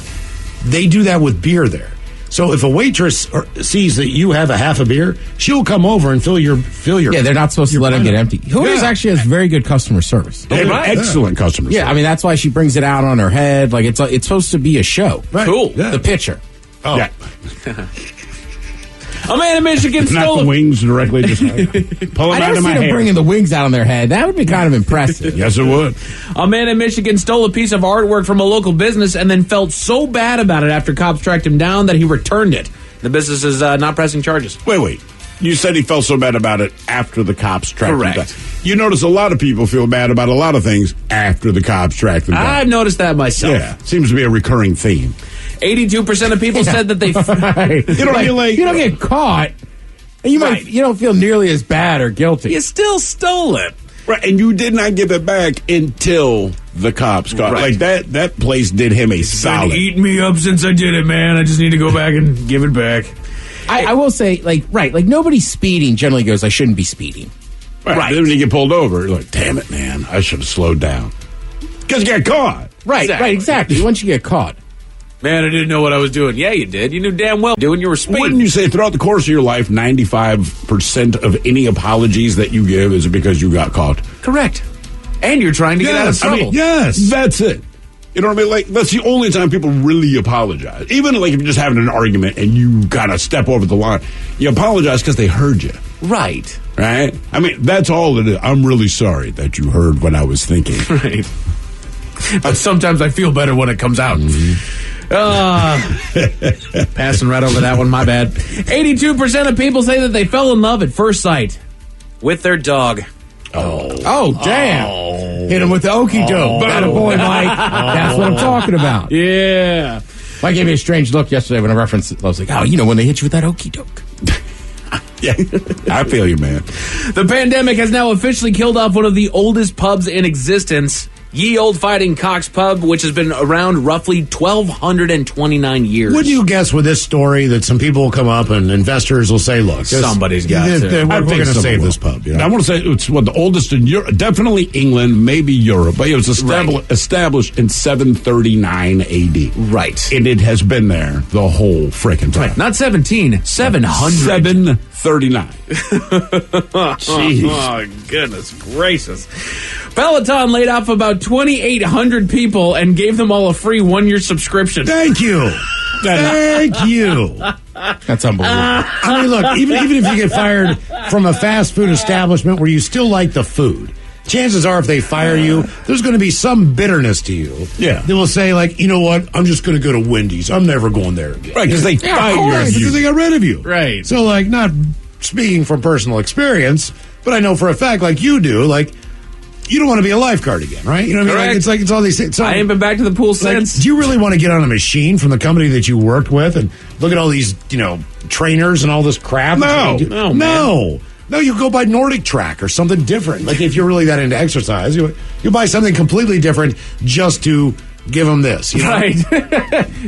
[SPEAKER 8] They do that with beer there. So if a waitress sees that you have a half a beer, she'll come over and fill your.
[SPEAKER 6] Yeah, they're not supposed to let it get empty. Hooters actually has very good customer service.
[SPEAKER 5] They have excellent customer service.
[SPEAKER 6] Yeah, I mean that's why she brings it out on her head. Like it's supposed to be a show.
[SPEAKER 8] Right.
[SPEAKER 18] Cool.
[SPEAKER 8] Yeah.
[SPEAKER 6] The pitcher.
[SPEAKER 8] Oh.
[SPEAKER 5] Yeah.
[SPEAKER 18] A man in Michigan
[SPEAKER 5] Not
[SPEAKER 18] stole
[SPEAKER 5] the wings directly, just pull
[SPEAKER 6] I
[SPEAKER 5] them out
[SPEAKER 6] never
[SPEAKER 5] of my
[SPEAKER 6] seen them
[SPEAKER 5] hair.
[SPEAKER 6] bringing the wings out on their head. That would be kind of impressive.
[SPEAKER 5] Yes, it would.
[SPEAKER 18] A man in Michigan stole a piece of artwork from a local business and then felt so bad about it after cops tracked him down that he returned it. The business is not pressing charges.
[SPEAKER 5] Wait. You said he felt so bad about it after the cops tracked him down.
[SPEAKER 18] Correct.
[SPEAKER 5] You notice a lot of people feel bad about a lot of things after the cops tracked them down.
[SPEAKER 18] I've noticed that myself.
[SPEAKER 5] Yeah, seems to be a recurring theme.
[SPEAKER 18] 82% of people said that they...
[SPEAKER 6] Right.
[SPEAKER 5] You don't feel like...
[SPEAKER 6] You don't get caught, and you don't feel nearly as bad or guilty.
[SPEAKER 18] You still stole it.
[SPEAKER 5] Right, and you did not give it back until the cops got
[SPEAKER 18] Right.
[SPEAKER 5] Like that place did him a solid.
[SPEAKER 18] Been eating me up since I did it, man. I just need to go back and give it back.
[SPEAKER 6] I will say, like nobody speeding generally goes, I shouldn't be speeding.
[SPEAKER 5] Right. Then when you get pulled over, you're like, damn it, man, I should have slowed down. Because you got caught.
[SPEAKER 6] Right, exactly. Once you get caught.
[SPEAKER 18] Man, I didn't know what I was doing. Yeah, you did. You knew damn well doing. You were speeding.
[SPEAKER 5] Wouldn't you say throughout the course of your life, 95% of any apologies that you give is because you got caught?
[SPEAKER 18] Correct. And you're trying to get out of trouble.
[SPEAKER 5] I mean, yes. That's it. You know what I mean? Like, that's the only time people really apologize. Even like if you're just having an argument and you gotta step over the line, you apologize because they heard you.
[SPEAKER 18] Right.
[SPEAKER 5] Right? I mean, that's all it is. I'm really sorry that you heard what I was thinking.
[SPEAKER 18] Right. But sometimes I feel better when it comes out. Passing right over that one, my bad. 82% of people say that they fell in love at first sight with their dog.
[SPEAKER 6] Oh, damn. Hit him with the okie doke. That a boy, Mike. That's what I'm talking about.
[SPEAKER 18] Yeah.
[SPEAKER 6] Mike gave me a strange look yesterday when I referenced it. I was like, when they hit you with that okie doke.
[SPEAKER 5] Yeah, I feel you, man.
[SPEAKER 18] The pandemic has now officially killed off one of the oldest pubs in existence, Ye Old Fighting Cock's Pub, which has been around roughly 1,229 years.
[SPEAKER 8] Would you guess with this story that some people will come up and investors will say, look,
[SPEAKER 18] somebody's got to.
[SPEAKER 8] We're going to save this pub. You know?
[SPEAKER 5] I want to say it's the oldest in Europe, definitely England, maybe Europe, but it was established in 739 AD.
[SPEAKER 18] Right.
[SPEAKER 5] And it has been there the whole frickin' time.
[SPEAKER 18] Right. Not 17, 700.
[SPEAKER 5] 739.
[SPEAKER 18] Jeez. Oh, goodness gracious. Peloton laid off about 2,800 people and gave them all a free 1-year subscription.
[SPEAKER 8] Thank you. Thank you.
[SPEAKER 6] That's unbelievable.
[SPEAKER 8] I mean, look, even if you get fired from a fast food establishment where you still like the food, chances are if they fire you, there's going to be some bitterness to you.
[SPEAKER 5] Yeah.
[SPEAKER 8] They will say, like, you know what? I'm just going to go to Wendy's. I'm never going there again.
[SPEAKER 5] Right, because they fired you.
[SPEAKER 8] Because they got rid of you.
[SPEAKER 18] Right.
[SPEAKER 8] So, like, not speaking from personal experience, but I know for a fact, like you do, like, you don't want to be a lifeguard again, right? You know what I mean? Like, it's all these things. So,
[SPEAKER 18] I ain't been back to the pool since.
[SPEAKER 8] Do you really want to get on a machine from the company that you worked with and look at all these, trainers and all this crap?
[SPEAKER 5] No.
[SPEAKER 8] No. No, you go buy Nordic Track or something different. Like if you're really that into exercise, you buy something completely different just to give them this. You know?
[SPEAKER 18] Right.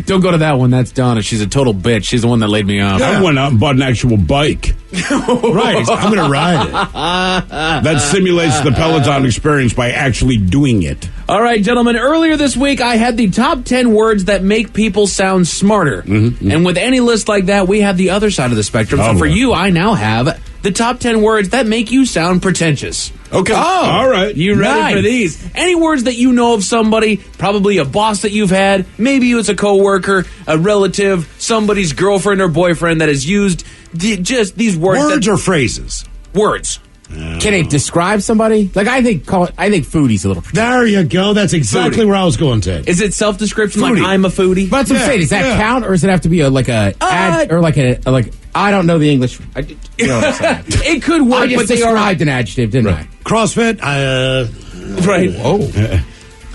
[SPEAKER 18] Don't go to that one. That's Donna. She's a total bitch. She's the one that laid me off.
[SPEAKER 5] I went out and bought an actual bike.
[SPEAKER 8] Right. I'm going to ride it.
[SPEAKER 5] That simulates the Peloton experience by actually doing it.
[SPEAKER 18] All right, gentlemen. Earlier this week, I had the top 10 words that make people sound smarter.
[SPEAKER 5] Mm-hmm.
[SPEAKER 18] And with any list like that, we have the other side of the spectrum. So for you, I now have the top 10 words that make you sound pretentious.
[SPEAKER 5] Okay. All right.
[SPEAKER 18] You ready for these? Any words that you know of somebody, probably a boss that you've had, maybe it's a coworker, a relative, somebody's girlfriend or boyfriend that has used just these words.
[SPEAKER 8] Words or phrases?
[SPEAKER 18] Words.
[SPEAKER 6] Can it describe somebody? Like I think foodie's a little.
[SPEAKER 8] There you go. That's exactly where I was going, Ted.
[SPEAKER 18] Is it self-description? Like I'm a foodie.
[SPEAKER 6] But that's what I'm saying. Does that count, or does it have to be like a ad or like I don't know the English. You know what I'm saying?
[SPEAKER 18] It could work.
[SPEAKER 6] I just described an adjective, didn't I?
[SPEAKER 8] CrossFit.
[SPEAKER 18] Right.
[SPEAKER 8] Whoa.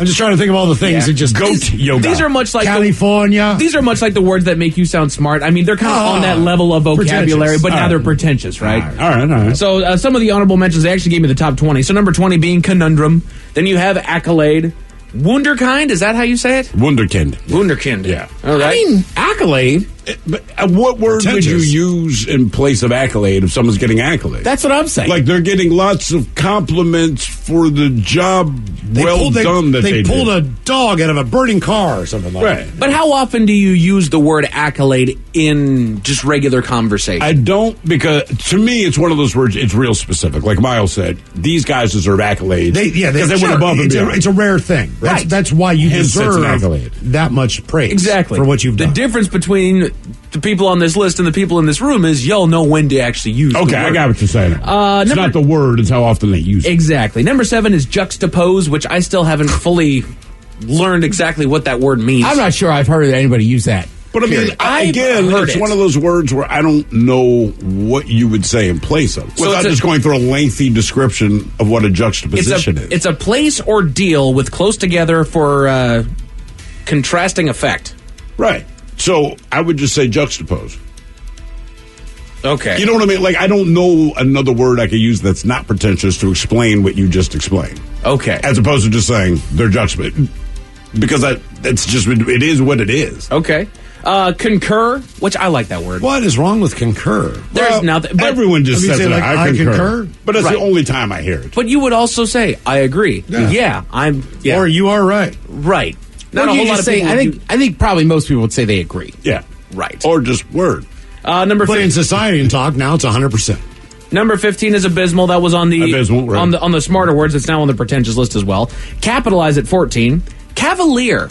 [SPEAKER 8] I'm just trying to think of all the things that just
[SPEAKER 5] goat yoga.
[SPEAKER 18] These are much like
[SPEAKER 8] California.
[SPEAKER 18] These are much like the words that make you sound smart. I mean, they're kind of on that level of vocabulary, but now they're pretentious, right?
[SPEAKER 5] All right.
[SPEAKER 18] So some of the honorable mentions, they actually gave me the top 20. So number 20 being conundrum. Then you have accolade. Wunderkind, is that how you say it?
[SPEAKER 5] Wunderkind.
[SPEAKER 18] Wunderkind.
[SPEAKER 5] Yeah.
[SPEAKER 18] All right.
[SPEAKER 6] I mean, accolade.
[SPEAKER 5] But what word would you use in place of accolade if someone's getting accolade?
[SPEAKER 6] That's what I'm saying.
[SPEAKER 5] Like they're getting lots of compliments for the job they
[SPEAKER 8] pulled a dog out of a burning car or something like that.
[SPEAKER 18] But how often do you use the word accolade in just regular conversation?
[SPEAKER 5] I don't, because to me it's one of those words, it's real specific. Like Miles said, these guys deserve accolades. They went above and beyond.
[SPEAKER 8] It's a rare thing. That's why you deserve
[SPEAKER 5] an accolade.
[SPEAKER 8] that much praise.
[SPEAKER 18] Exactly.
[SPEAKER 8] For what you've done.
[SPEAKER 18] The difference between the people on this list and the people in this room is y'all know when to actually use the word.
[SPEAKER 5] I got what you're saying. It's not the word, it's how often they use it.
[SPEAKER 18] Exactly. Number 7 is juxtapose, which I still haven't fully learned exactly what that word means.
[SPEAKER 6] I'm not sure I've heard anybody use that.
[SPEAKER 5] But I mean, it's one of those words where I don't know what you would say in place of. Without just going through a lengthy description of what a juxtaposition is.
[SPEAKER 18] It's a place or deal with close together for contrasting effect.
[SPEAKER 5] Right. So I would just say juxtapose.
[SPEAKER 18] Okay.
[SPEAKER 5] You know what I mean? Like, I don't know another word I could use that's not pretentious to explain what you just explained.
[SPEAKER 18] Okay.
[SPEAKER 5] As opposed to just saying they're juxtaposed. Because that's just, it is what it is.
[SPEAKER 18] Okay. Concur, which I like that word.
[SPEAKER 8] What is wrong with concur?
[SPEAKER 18] There's nothing. But
[SPEAKER 5] everyone just says it. I concur. But it's
[SPEAKER 18] Right.
[SPEAKER 5] the only time I hear it.
[SPEAKER 18] But you would also say, I agree. Yeah,
[SPEAKER 8] Or you are right.
[SPEAKER 18] Right.
[SPEAKER 6] Not a whole lot of people. I think probably most people would say they agree.
[SPEAKER 5] Yeah.
[SPEAKER 18] Right.
[SPEAKER 5] Or just word.
[SPEAKER 18] Number
[SPEAKER 8] But
[SPEAKER 18] 15.
[SPEAKER 8] in society and talk, now it's 100%.
[SPEAKER 18] Number 15 is abysmal. That was on the
[SPEAKER 5] Abysmal, right.
[SPEAKER 18] on the smarter words. It's now on the pretentious list as well. Capitalize at 14. Cavalier.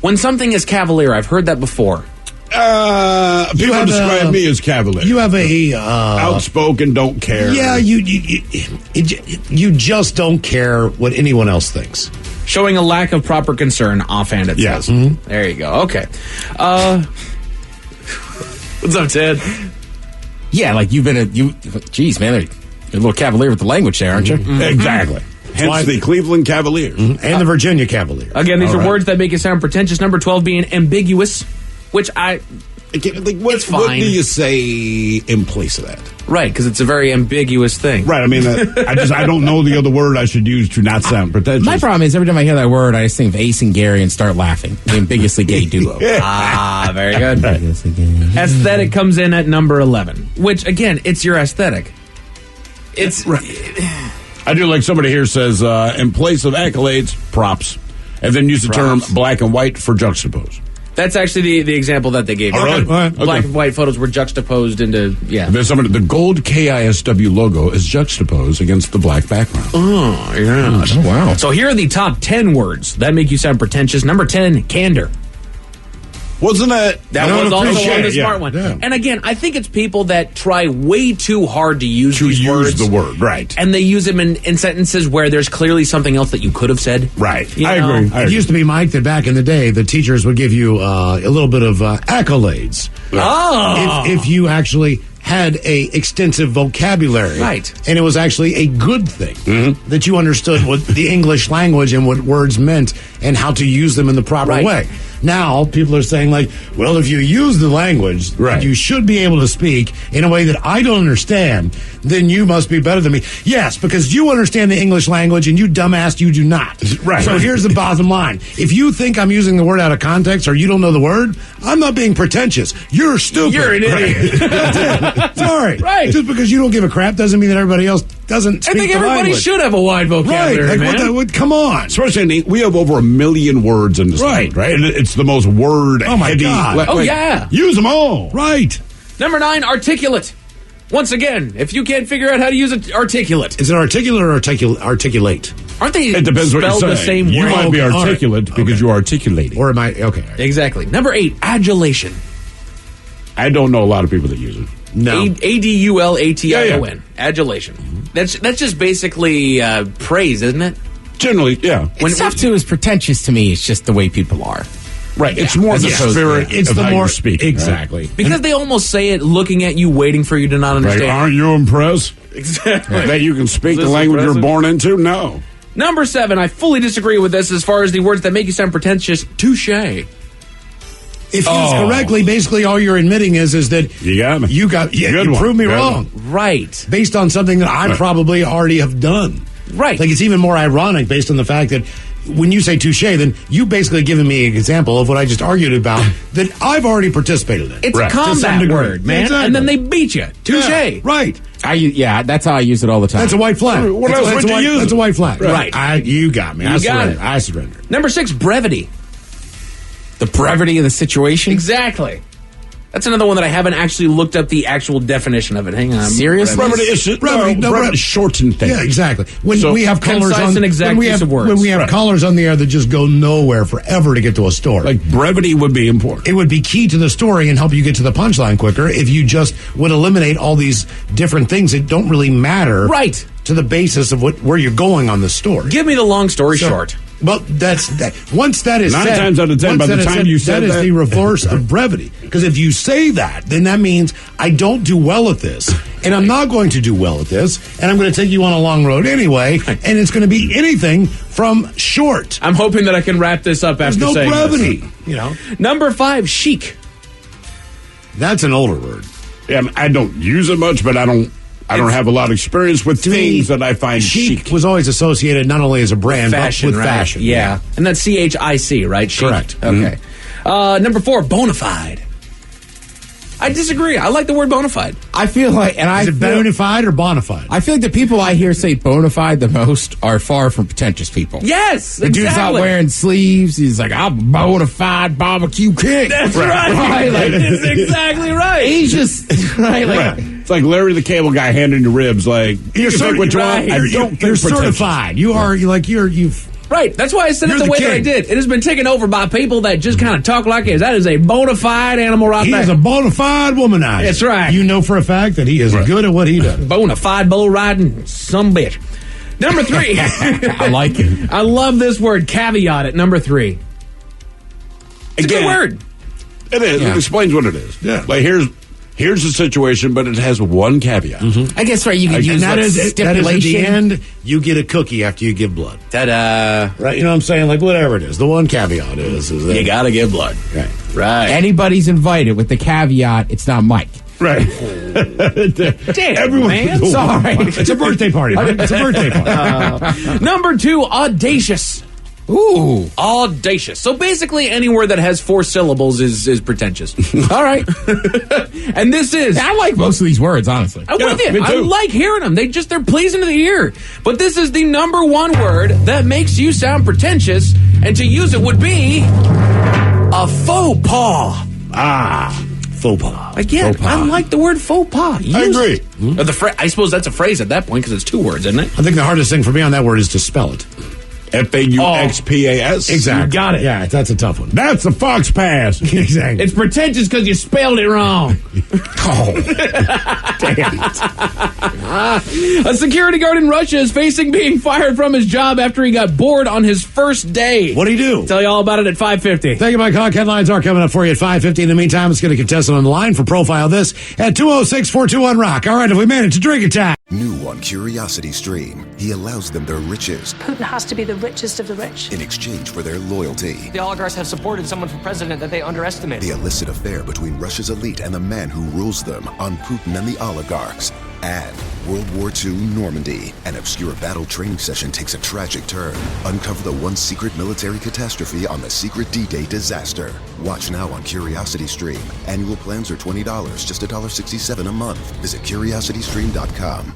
[SPEAKER 18] When something is cavalier, I've heard that before.
[SPEAKER 5] People describe me as cavalier.
[SPEAKER 8] You have a
[SPEAKER 5] outspoken, don't care.
[SPEAKER 8] Yeah, you just don't care what anyone else thinks.
[SPEAKER 18] Showing a lack of proper concern, offhand it says.
[SPEAKER 8] Mm-hmm.
[SPEAKER 18] There you go. Okay. What's up, Ted?
[SPEAKER 6] Yeah, like you've been geez, man, you're a little cavalier with the language there, aren't you?
[SPEAKER 5] Mm-hmm. Exactly. Hence the Cleveland Cavaliers.
[SPEAKER 8] Mm-hmm. And the Virginia Cavaliers.
[SPEAKER 18] Again, these are words that make it sound pretentious. Number 12 being ambiguous, which it's fine.
[SPEAKER 5] What do you say in place of that?
[SPEAKER 18] Right, because it's a very ambiguous thing.
[SPEAKER 5] Right, I mean, I don't know the other word I should use to not sound pretentious.
[SPEAKER 6] My problem is every time I hear that word, I just think of Ace and Gary and start laughing. The ambiguously gay duo.
[SPEAKER 18] Very good. Aesthetic comes in at number 11, which, again, it's your aesthetic. It's
[SPEAKER 5] I do like somebody here says, in place of accolades, props. And then use the term black and white for juxtapose.
[SPEAKER 18] That's actually the example that they gave.
[SPEAKER 5] All right.
[SPEAKER 18] Black and white photos were juxtaposed into,
[SPEAKER 5] There's somebody, the gold KISW logo is juxtaposed against the black background.
[SPEAKER 18] Oh, yeah.
[SPEAKER 6] Oh, wow.
[SPEAKER 18] So here are the top 10 words that make you sound pretentious. Number 10, candor.
[SPEAKER 5] Wasn't it?
[SPEAKER 18] That was also the smart one.
[SPEAKER 5] Yeah.
[SPEAKER 18] And again, I think it's people that try way too hard to use these words.
[SPEAKER 5] The word, right.
[SPEAKER 18] And they use them in sentences where there's clearly something else that you could have said.
[SPEAKER 5] Right.
[SPEAKER 18] I
[SPEAKER 5] agree.
[SPEAKER 8] It used to be, Mike, that back in the day, the teachers would give you a little bit of accolades.
[SPEAKER 18] Oh.
[SPEAKER 8] If you actually had a extensive vocabulary.
[SPEAKER 18] Right.
[SPEAKER 8] And it was actually a good thing that you understood what the English language and what words meant and how to use them in the proper way. Now, people are saying, like, well, if you use the language that you should be able to speak in a way that I don't understand, then you must be better than me. Yes, because you understand the English language and you dumbass, you do not.
[SPEAKER 5] Right.
[SPEAKER 8] So here's the bottom line. If you think I'm using the word out of context or you don't know the word, I'm not being pretentious. You're stupid.
[SPEAKER 18] You're an idiot.
[SPEAKER 8] Sorry.
[SPEAKER 18] Right.
[SPEAKER 8] Just because you don't give a crap doesn't mean that everybody else doesn't speak
[SPEAKER 18] I think
[SPEAKER 8] the
[SPEAKER 18] everybody
[SPEAKER 8] language.
[SPEAKER 18] should have a wide vocabulary,
[SPEAKER 8] Right.
[SPEAKER 18] man.
[SPEAKER 8] Like, come on.
[SPEAKER 5] Especially we have over 1 million words in this language, right? And it's the most word heavy.
[SPEAKER 8] God.
[SPEAKER 18] Oh, yeah.
[SPEAKER 5] Use them all.
[SPEAKER 8] Right.
[SPEAKER 18] Number 9, articulate. Once again, if you can't figure out how to use it, articulate.
[SPEAKER 8] Is it articulate or articulate?
[SPEAKER 18] Aren't they
[SPEAKER 5] It depends what
[SPEAKER 18] spelled
[SPEAKER 5] you're
[SPEAKER 18] the
[SPEAKER 5] saying.
[SPEAKER 18] same
[SPEAKER 5] You
[SPEAKER 18] way?
[SPEAKER 5] might be
[SPEAKER 8] all right.
[SPEAKER 5] articulate because you're articulating.
[SPEAKER 8] Or am I? Okay.
[SPEAKER 18] Exactly. Number 8, adulation.
[SPEAKER 5] I don't know a lot of people that use it.
[SPEAKER 8] No.
[SPEAKER 18] Adulation. Adulation. That's just basically praise, isn't it?
[SPEAKER 5] Generally, yeah.
[SPEAKER 6] It's tough too is pretentious to me. It's just the way people are.
[SPEAKER 5] Right. It's more the spirit
[SPEAKER 8] It's
[SPEAKER 5] of
[SPEAKER 8] the
[SPEAKER 5] how
[SPEAKER 8] more
[SPEAKER 5] you speak.
[SPEAKER 8] exactly.
[SPEAKER 18] Because they almost say it looking at you, waiting for you to not
[SPEAKER 5] Like,
[SPEAKER 18] understand.
[SPEAKER 5] aren't you impressed
[SPEAKER 18] Exactly.
[SPEAKER 5] that you can speak
[SPEAKER 18] Is
[SPEAKER 5] the
[SPEAKER 18] this
[SPEAKER 5] language
[SPEAKER 18] impressive?
[SPEAKER 5] you're born into? No.
[SPEAKER 18] Number 7, I fully disagree with this as far as the words that make you sound pretentious. Touche.
[SPEAKER 8] If used correctly, basically all you're admitting is that
[SPEAKER 5] You got me.
[SPEAKER 8] you proved me
[SPEAKER 5] Good
[SPEAKER 8] wrong
[SPEAKER 5] one.
[SPEAKER 18] Right.
[SPEAKER 8] based on something that I probably already have done.
[SPEAKER 18] Right.
[SPEAKER 8] Like it's even more ironic based on the fact that when you say touche, then you basically given me an example of what I just argued about that I've already participated in.
[SPEAKER 18] It's a
[SPEAKER 8] To some
[SPEAKER 18] combat
[SPEAKER 8] degree.
[SPEAKER 18] word, man.
[SPEAKER 8] Exactly.
[SPEAKER 18] And then they beat you. Touche.
[SPEAKER 8] Yeah, right.
[SPEAKER 6] That's how I use it all the time.
[SPEAKER 8] That's a white flag.
[SPEAKER 5] What
[SPEAKER 8] That's-
[SPEAKER 5] else
[SPEAKER 8] that's
[SPEAKER 5] would
[SPEAKER 8] a
[SPEAKER 5] you
[SPEAKER 8] white-
[SPEAKER 5] use
[SPEAKER 8] That's a
[SPEAKER 5] it?
[SPEAKER 8] white flag.
[SPEAKER 18] Right.
[SPEAKER 8] You got me.
[SPEAKER 18] You got it.
[SPEAKER 8] I surrender.
[SPEAKER 18] Number 6, brevity.
[SPEAKER 6] the brevity of the situation.
[SPEAKER 18] Exactly. That's another one that I haven't actually looked up the actual definition of it. Hang on.
[SPEAKER 6] Seriously?
[SPEAKER 5] Brevity is brevity shortened things.
[SPEAKER 8] Yeah, exactly. When
[SPEAKER 5] So,
[SPEAKER 8] we have callers
[SPEAKER 18] concise
[SPEAKER 8] on
[SPEAKER 18] and exact
[SPEAKER 8] when we
[SPEAKER 18] use
[SPEAKER 8] have,
[SPEAKER 18] of words.
[SPEAKER 8] when we have
[SPEAKER 5] Right.
[SPEAKER 8] callers on the air that just go nowhere forever to get to a story.
[SPEAKER 5] Like brevity would be important.
[SPEAKER 8] It would be key to the story and help you get to the punchline quicker if you just would eliminate all these different things that don't really matter
[SPEAKER 18] Right.
[SPEAKER 8] to the basis of where you're going on the story.
[SPEAKER 18] Give me the long story
[SPEAKER 8] So-
[SPEAKER 18] short.
[SPEAKER 8] Well, that's that. Once that is
[SPEAKER 5] 9
[SPEAKER 8] said,
[SPEAKER 5] times out of 10,
[SPEAKER 8] once
[SPEAKER 5] by the
[SPEAKER 8] that is
[SPEAKER 5] time you said
[SPEAKER 8] that is
[SPEAKER 5] that-
[SPEAKER 8] the reverse of brevity. Because if you say that, then that means I don't do well at this, and I'm not going to do well at this, and I'm going to take you on a long road anyway, and it's going to be anything from short.
[SPEAKER 18] I'm hoping that I can wrap this up
[SPEAKER 8] There's
[SPEAKER 18] after
[SPEAKER 8] no
[SPEAKER 18] saying
[SPEAKER 8] brevity.
[SPEAKER 18] this.
[SPEAKER 8] You know,
[SPEAKER 18] Number 5, chic.
[SPEAKER 8] that's an older word.
[SPEAKER 5] Yeah, I don't use it much, but I don't have a lot of experience with things that I find chic.
[SPEAKER 8] Was always associated not only as a brand
[SPEAKER 18] Fashion,
[SPEAKER 8] but with
[SPEAKER 18] right?
[SPEAKER 8] fashion.
[SPEAKER 18] Yeah. And that's CHIC, right? Chic.
[SPEAKER 8] Correct.
[SPEAKER 18] Okay. Number 4, bona fide. I disagree. I like the word bona fide.
[SPEAKER 6] I feel like, and
[SPEAKER 8] Is it bona fide or bona fide?
[SPEAKER 6] I feel like the people I hear say bona fide the most are far from pretentious people.
[SPEAKER 18] Yes,
[SPEAKER 6] The dude's not
[SPEAKER 18] exactly.
[SPEAKER 6] wearing sleeves. He's like, I'm a bona fide barbecue king.
[SPEAKER 18] That's right.
[SPEAKER 6] Like,
[SPEAKER 18] That's exactly right.
[SPEAKER 6] he's just, right, like,
[SPEAKER 5] It's like Larry the Cable Guy handing you ribs. Like
[SPEAKER 8] You're
[SPEAKER 5] you can pick which one.
[SPEAKER 18] right.
[SPEAKER 5] I don't
[SPEAKER 8] You're
[SPEAKER 5] think pretentious.
[SPEAKER 8] certified. You are you've.
[SPEAKER 18] Right. That's why I said it
[SPEAKER 8] You're
[SPEAKER 18] the
[SPEAKER 8] the
[SPEAKER 18] way that I
[SPEAKER 8] king.
[SPEAKER 18] did. It has been taken over by people that just kind of talk like it. That is a bona fide animal right
[SPEAKER 8] He
[SPEAKER 18] there.
[SPEAKER 8] is a bona fide womanizer.
[SPEAKER 18] That's right.
[SPEAKER 8] You know for a fact that he is good at what he does.
[SPEAKER 18] Bona fide bull riding some bitch. Number 3.
[SPEAKER 6] I like it.
[SPEAKER 18] I love this word, caveat at number 3. It's a good word.
[SPEAKER 5] It is.
[SPEAKER 6] Yeah.
[SPEAKER 5] It explains what it is.
[SPEAKER 8] Yeah.
[SPEAKER 5] Like here's the situation, but it has one caveat.
[SPEAKER 6] I guess, right, you could use
[SPEAKER 8] that
[SPEAKER 6] like
[SPEAKER 8] is at
[SPEAKER 6] stipulation.
[SPEAKER 8] the end. You get a cookie after you give blood.
[SPEAKER 18] Ta-da.
[SPEAKER 8] Right? You know what I'm saying? Like whatever it is. The one caveat is that
[SPEAKER 18] You gotta give blood.
[SPEAKER 8] right.
[SPEAKER 18] Right.
[SPEAKER 6] Anybody's invited with the caveat, it's not Mike.
[SPEAKER 5] Right.
[SPEAKER 18] Damn,
[SPEAKER 5] Everyone
[SPEAKER 18] man.
[SPEAKER 5] can go.
[SPEAKER 6] Sorry.
[SPEAKER 8] It's a birthday party. Right? It's a birthday party.
[SPEAKER 18] Number 2, audacious.
[SPEAKER 6] Ooh.
[SPEAKER 18] Audacious. So basically, any word that has 4 syllables is pretentious.
[SPEAKER 6] All right.
[SPEAKER 18] And this is.
[SPEAKER 6] I like most of these words, honestly.
[SPEAKER 18] I'm with
[SPEAKER 5] Yeah,
[SPEAKER 18] you.
[SPEAKER 5] me
[SPEAKER 18] I
[SPEAKER 5] too.
[SPEAKER 18] like hearing them. They're pleasing to the ear. But this is the number 1 word that makes you sound pretentious, and to use it would be a faux pas.
[SPEAKER 8] Faux pas.
[SPEAKER 18] Again,
[SPEAKER 8] Faux pas.
[SPEAKER 18] I like the word faux pas.
[SPEAKER 5] I agree.
[SPEAKER 18] Or I suppose that's a phrase at that point because it's 2 words, isn't it?
[SPEAKER 8] I think the hardest thing for me on that word is to spell it.
[SPEAKER 5] FAUXPAS.
[SPEAKER 8] Exactly.
[SPEAKER 18] You got it.
[SPEAKER 8] Yeah, that's a tough one.
[SPEAKER 5] That's the Fox Pass.
[SPEAKER 8] Exactly.
[SPEAKER 18] It's pretentious because you spelled it wrong.
[SPEAKER 8] Damn it.
[SPEAKER 18] A security guard in Russia is facing being fired from his job after he got bored on his first day.
[SPEAKER 8] What'd he do?
[SPEAKER 18] Tell you all about it at 5:50.
[SPEAKER 8] Thank you, Mike Hawk. Headlines are coming up for you at 5:50. In the meantime, let's get a contestant on the line for Profile This at 206-421-ROCK. All right, if we made it to Drink Attack.
[SPEAKER 1] New on Curiosity Stream, he allows them their riches
[SPEAKER 2] Putin has to be the richest of the rich.
[SPEAKER 1] in exchange for their loyalty.
[SPEAKER 3] The oligarchs have supported someone for president that they underestimated.
[SPEAKER 1] The illicit affair between Russia's elite and the man who rules them on Putin and the oligarchs. And World War II Normandy. An obscure battle training session takes a tragic turn. Uncover the one secret military catastrophe on the secret D-Day disaster. Watch now on Curiosity Stream. Annual plans are $20, just $1.67 a month. Visit curiositystream.com.